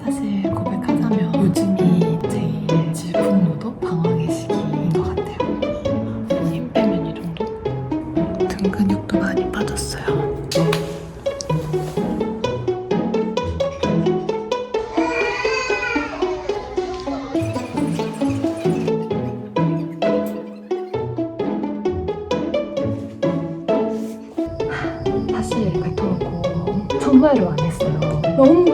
사실 고백하자면 요즘이 제일 질풍노도 방황의 시기인 것 같아요. 힘 빼면 이 정도? 등 근육도 많이 빠졌어요. 사실 뱉어놓고 선물을 안 했어요. 너무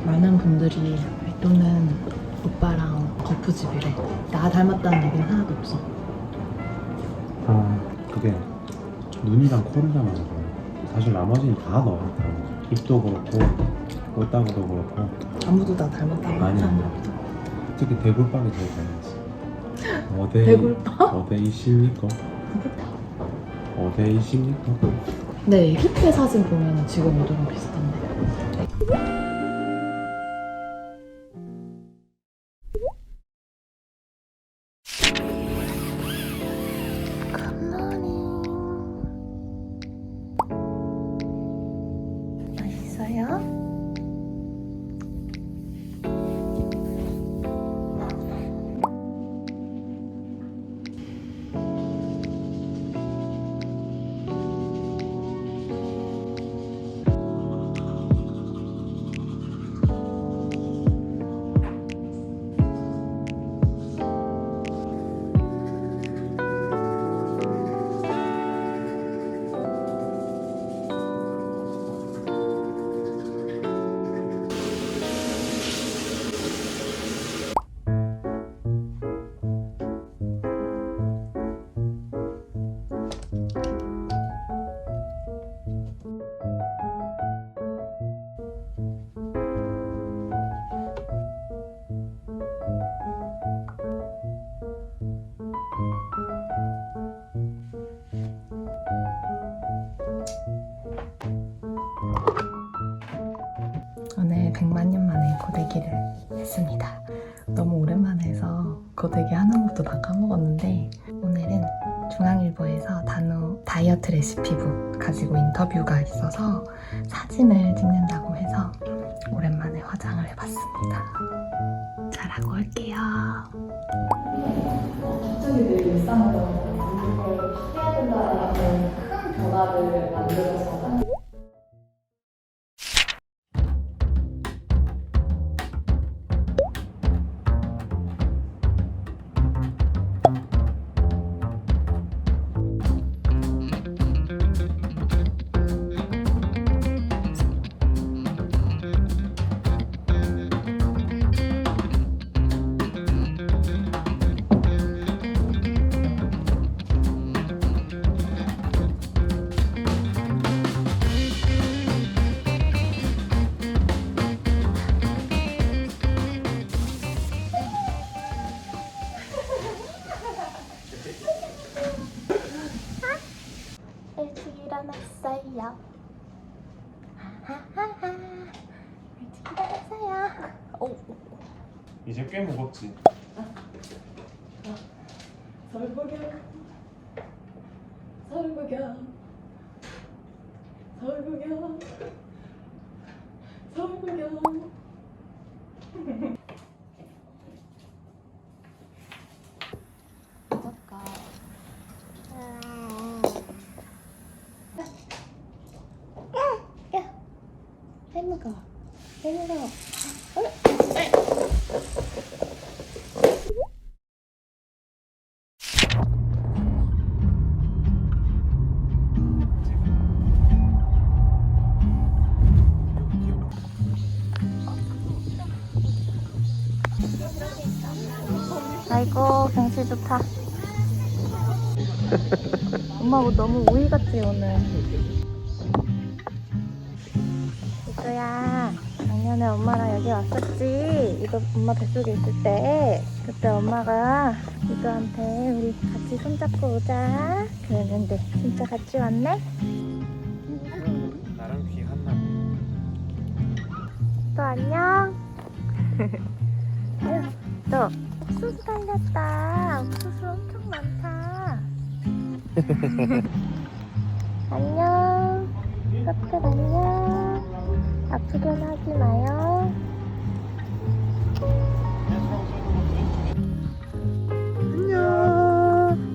많은 분들이 또는 오빠랑 거푸집이래. 나 닮았다는 얘기는 하나도 없어. 그게 눈이랑 코를 닮아서 사실 나머지는 다 너랑 닮아. 입도 그렇고 옷다구도 그렇고. 아무도 나 닮았다고 하지 않아. 특히 대굴빵이 제일 닮았어. 어데 대굴빵? 어데 이십니까? 어데 이십니까? 네, 애기 때 사진 보면 지금 이도랑 비슷한데. 맛있어요? 오늘 100만 년 만에 고데기를 했습니다. 너무 오랜만에 해서 고데기 하는 것도 다 까먹었는데 오늘은 중앙일보에서 단호 다이어트 레시피북 가지고 인터뷰가 있어서 사진을 찍는다고 해서 오랜만에 화장을 해봤습니다. 잘하고 올게요. 갑자기 내 일상에서 모든 걸 해야 된다라는 큰 변화를 만들어서 한 일찍 일어났어요. 하하하. 일찍 일어났어요. 오. 이제 꽤 무겁지. 설구경. 설구경. 설구경. 설구경. 잠깐. 야, 해무가, 해무가. 아이고 경치 좋다. 엄마 옷 너무 오이 같지 오늘. 이거야 작년에 엄마랑 여기 왔었지. 이거 엄마 뱃속에 있을 때 그때 엄마가 이거한테 우리 같이 손잡고 오자 그랬는데 진짜 같이 왔네? 나랑 귀한 날. 또 안녕. 또 옥수수 달렸다. 옥수수 엄청 많다. 안녕. 컵들 안녕. 아프게는 하지 마요. 안녕.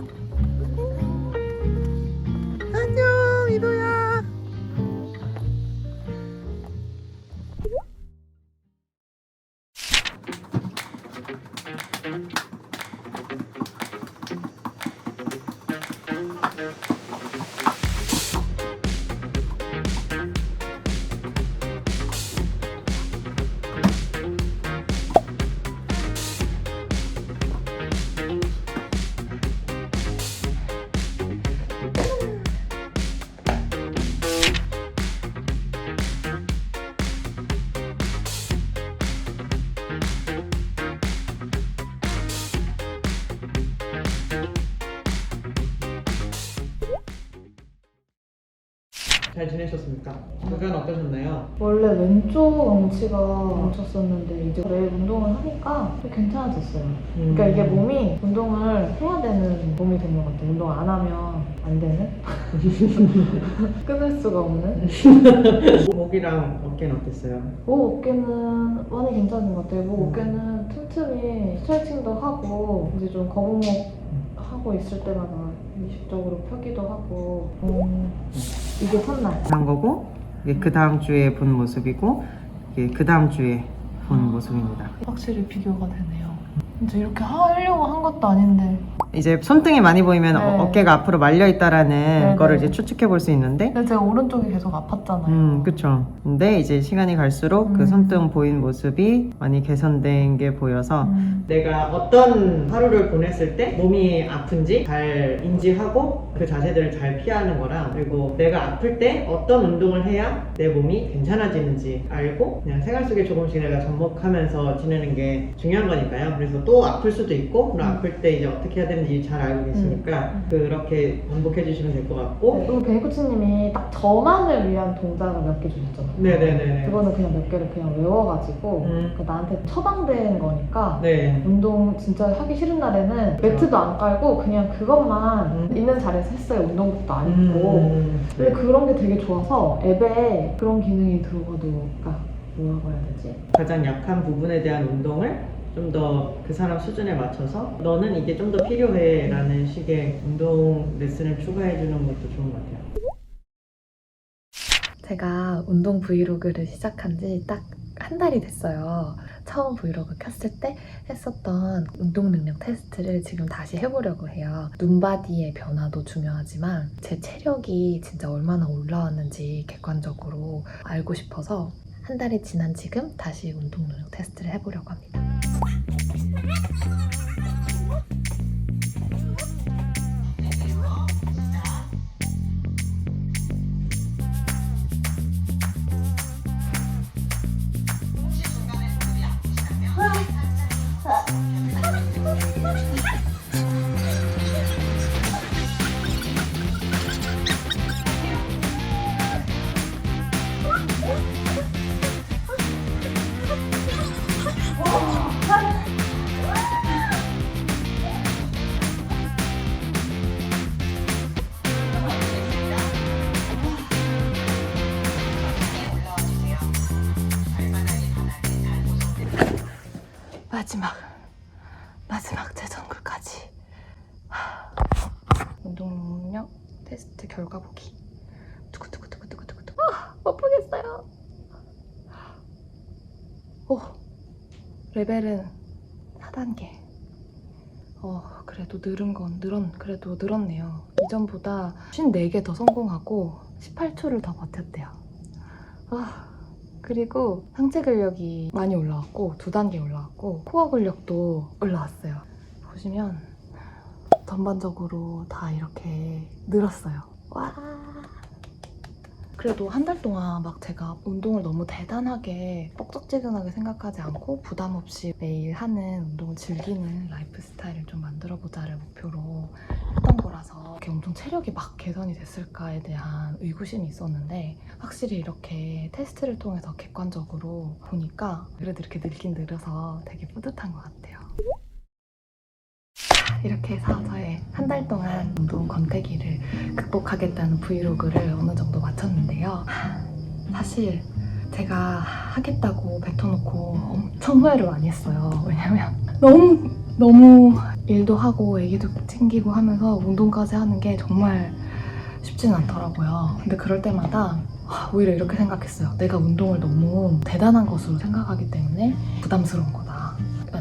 안녕 이도야. 잘 지내셨습니까? 그간 어떠셨나요? 원래 왼쪽 엉치가 멈췄었는데 이제 매일 운동을 하니까 좀 괜찮아졌어요. 그러니까 이게 몸이 운동을 해야 되는 몸이 된 것 같아요. 운동 안 하면 안 되는? 끊을 수가 없는? 목이랑 어깨는 어땠어요? 목 어깨는 많이 괜찮은 것 같아요. 목 어깨는 틈틈이 스트레칭도 하고 이제 좀 거북목 하고 있을 때마다 의식적으로 펴기도 하고 이게 첫날. 한 거고 이게 그 다음 주에 본 모습이고 이게 그 다음 주에 본 모습입니다. 확실히 비교가 되네요. 진짜 이렇게 하려고 한 것도 아닌데 이제 손등이 많이 보이면 네. 어깨가 앞으로 말려 있다라는 네, 거를 네. 이제 추측해 볼 수 있는데 근데 제가 오른쪽이 계속 아팠잖아요. 그쵸. 근데 이제 시간이 갈수록 그 손등 보인 모습이 많이 개선된 게 보여서 내가 어떤 하루를 보냈을 때 몸이 아픈지 잘 인지하고 그 자세들을 잘 피하는 거랑 그리고 내가 아플 때 어떤 운동을 해야 내 몸이 괜찮아지는지 알고 그냥 생활 속에 조금씩 내가 접목하면서 지내는 게 중요한 거니까요. 그래서 또 아플 수도 있고 그럼 아플 때 이제 어떻게 해야 되는지 잘 알고 계시니까 그렇게 반복해 주시면 될 것 같고 그리고 베니코치님이 딱 저만을 위한 동작을 몇 개 주셨잖아요. 네네네. 그거는 그냥 몇 개를 그냥 외워가지고 그러니까 나한테 처방된 거니까 네. 운동 진짜 하기 싫은 날에는 매트도 안 깔고 그냥 그것만 있는 자리에서 했어요. 운동복도 안 입고. 근데 그런 게 되게 좋아서 앱에 그런 기능이 들어가도 그러니까 뭐라고 해야 되지? 가장 약한 부분에 대한 운동을 좀 더 그 사람 수준에 맞춰서 너는 이게 좀 더 필요해 라는 식의 운동 레슨을 추가해 주는 것도 좋은 것 같아요. 제가 운동 브이로그를 시작한 지 딱 한 달이 됐어요. 처음 브이로그 켰을 때 했었던 운동 능력 테스트를 지금 다시 해보려고 해요. 눈바디의 변화도 중요하지만 제 체력이 진짜 얼마나 올라왔는지 객관적으로 알고 싶어서 한 달이 지난 지금 다시 운동 능력 테스트를 해보려고 합니다. 마지막 재정글까지. 운동력 테스트 결과 보기. 두구두구두구두구두구. 못 보겠어요. 오, 레벨은 4단계. 그래도 그래도 늘었네요. 이전보다 54개 더 성공하고 18초를 더 버텼대요. 그리고 상체 근력이 많이 올라왔고 2단계 올라왔고 코어 근력도 올라왔어요. 보시면 전반적으로 다 이렇게 늘었어요. 와. 그래도 한 달 동안 막 제가 운동을 너무 대단하게 뻑적지근하게 생각하지 않고 부담 없이 매일 하는 운동을 즐기는 라이프 스타일을 좀 만들어보자를 목표로 했던 거라서 이렇게 엄청 체력이 막 개선이 됐을까에 대한 의구심이 있었는데 확실히 이렇게 테스트를 통해서 객관적으로 보니까 그래도 이렇게 늘긴 늘어서 되게 뿌듯한 것 같아요. 이렇게 해서 저의 한 달 동안 운동 권태기를 극복하겠다는 브이로그를 어느 정도 마쳤는데요. 사실 제가 하겠다고 뱉어놓고 엄청 후회를 많이 했어요. 왜냐면 너무 일도 하고 애기도 챙기고 하면서 운동까지 하는 게 정말 쉽지는 않더라고요. 근데 그럴 때마다 오히려 이렇게 생각했어요. 내가 운동을 너무 대단한 것으로 생각하기 때문에 부담스러운 거다.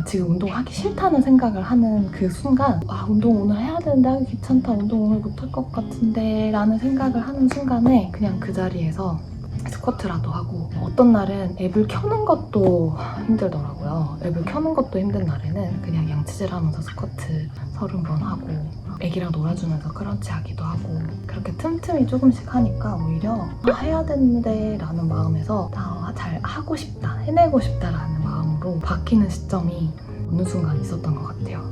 지금 운동하기 싫다는 생각을 하는 그 순간 운동 오늘 해야 되는데 하기 귀찮다, 운동 오늘 못할 것 같은데 라는 생각을 하는 순간에 그냥 그 자리에서 스쿼트라도 하고, 어떤 날은 앱을 켜는 것도 힘들더라고요. 앱을 켜는 것도 힘든 날에는 그냥 양치질 하면서 스쿼트 30번 하고 애기랑 놀아주면서 크런치 하기도 하고, 그렇게 틈틈이 조금씩 하니까 오히려 해야 되는데 라는 마음에서 잘 하고 싶다, 해내고 싶다라는 마음으로 바뀌는 시점이 어느 순간 있었던 것 같아요.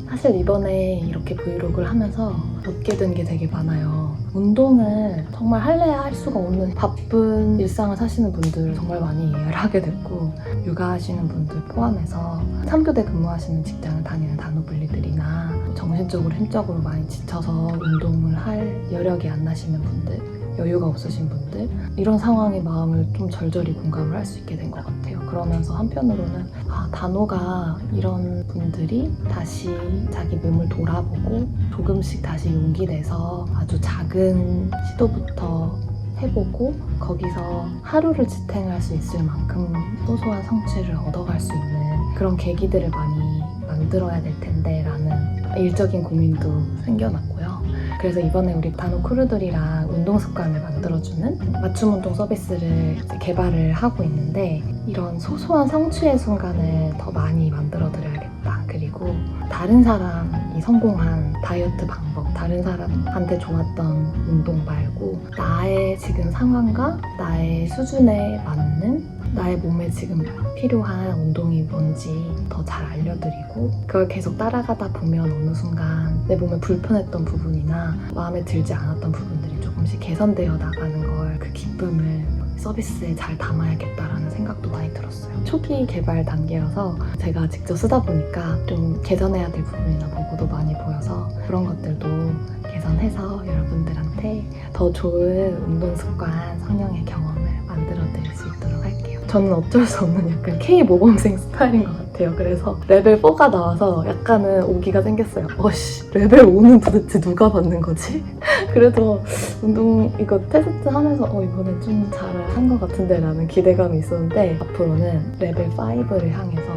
사실 이번에 이렇게 브이로그를 하면서 얻게 된 게 되게 많아요. 운동을 정말 할래야 할 수가 없는 바쁜 일상을 사시는 분들 정말 많이 이해를 하게 됐고, 육아하시는 분들 포함해서 3교대 근무하시는 직장을 다니는 단호블리들이나 정신적으로 힘적으로 많이 지쳐서 운동을 할 여력이 안 나시는 분들, 여유가 없으신 분들, 이런 상황에 마음을 좀 절절히 공감을 할 수 있게 된 것 같아요. 그러면서 한편으로는 단호가 이런 분들이 다시 자기 몸을 돌아보고 조금씩 다시 용기 내서 아주 작은 시도부터 해보고 거기서 하루를 지탱할 수 있을 만큼 소소한 성취를 얻어갈 수 있는 그런 계기들을 많이 만들어야 될 텐데 라는 일적인 고민도 생겨났고요. 그래서 이번에 우리 단호 크루들이랑 운동 습관을 만들어주는 맞춤 운동 서비스를 이제 개발을 하고 있는데, 이런 소소한 성취의 순간을 더 많이 만들어드려야겠다. 그리고 다른 사람이 성공한 다이어트 방법, 다른 사람한테 좋았던 운동 말고 나의 지금 상황과 나의 수준에 맞는 나의 몸에 지금 필요한 운동이 뭔지 더 잘 알려드리고, 그걸 계속 따라가다 보면 어느 순간 내 몸에 불편했던 부분이나 마음에 들지 않았던 부분들이 조금씩 개선되어 나가는 걸, 그 기쁨을 서비스에 잘 담아야겠다라는 생각도 많이 들었어요. 초기 개발 단계여서 제가 직접 쓰다 보니까 좀 개선해야 될 부분이나 보고도 많이 보여서 그런 것들도 개선해서 여러분들한테 더 좋은 운동 습관, 성령의 경험을 만들어 드릴 수 있도록 할게요. 저는 어쩔 수 없는 약간 K-모범생 스타일인 것 같아요. 그래서 레벨 4가 나와서 약간은 오기가 생겼어요. 레벨 5는 도대체 누가 받는 거지? 그래도 운동 이거 테스트 하면서 이번에 좀 잘한 것 같은데 라는 기대감이 있었는데, 앞으로는 레벨 5를 향해서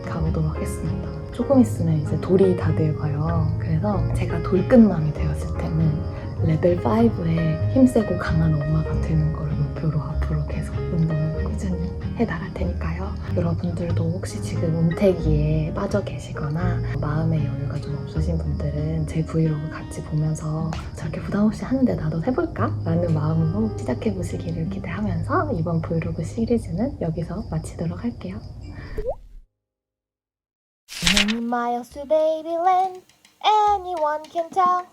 가보도록 하겠습니다. 조금 있으면 이제 돌이 다 되어가요. 그래서 제가 돌끝맘이 되었을 때는 레벨 5에 힘세고 강한 엄마가 되는 걸 목표로 앞으로 계속 운동을 꾸준히 해나갈 테니까요. 여러분들도 혹시 지금 운태기에 빠져 계시거나 마음의 여유가 좀 없으신 분들은 제 브이로그 같이 보면서 저렇게 부담 없이 하는데 나도 해볼까? 라는 마음으로 시작해보시기를 기대하면서 이번 브이로그 시리즈는 여기서 마치도록 할게요. Many miles to Babyland, anyone can tell.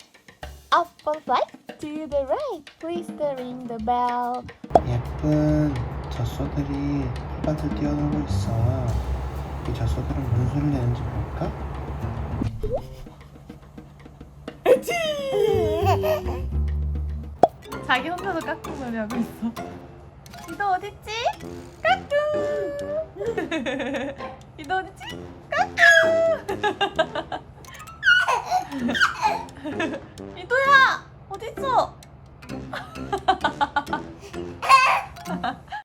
Up on flight to the right, please ring the bell. 예쁜 젖소들이 흙밭을 뛰어놀고 있어. 이 젖소들은 무슨 소리를 내는지 볼까? 자기 혼자서 깍꿍 소리 하고 있어. 이도 어딨지? 깍꿍! 이도 어딨지?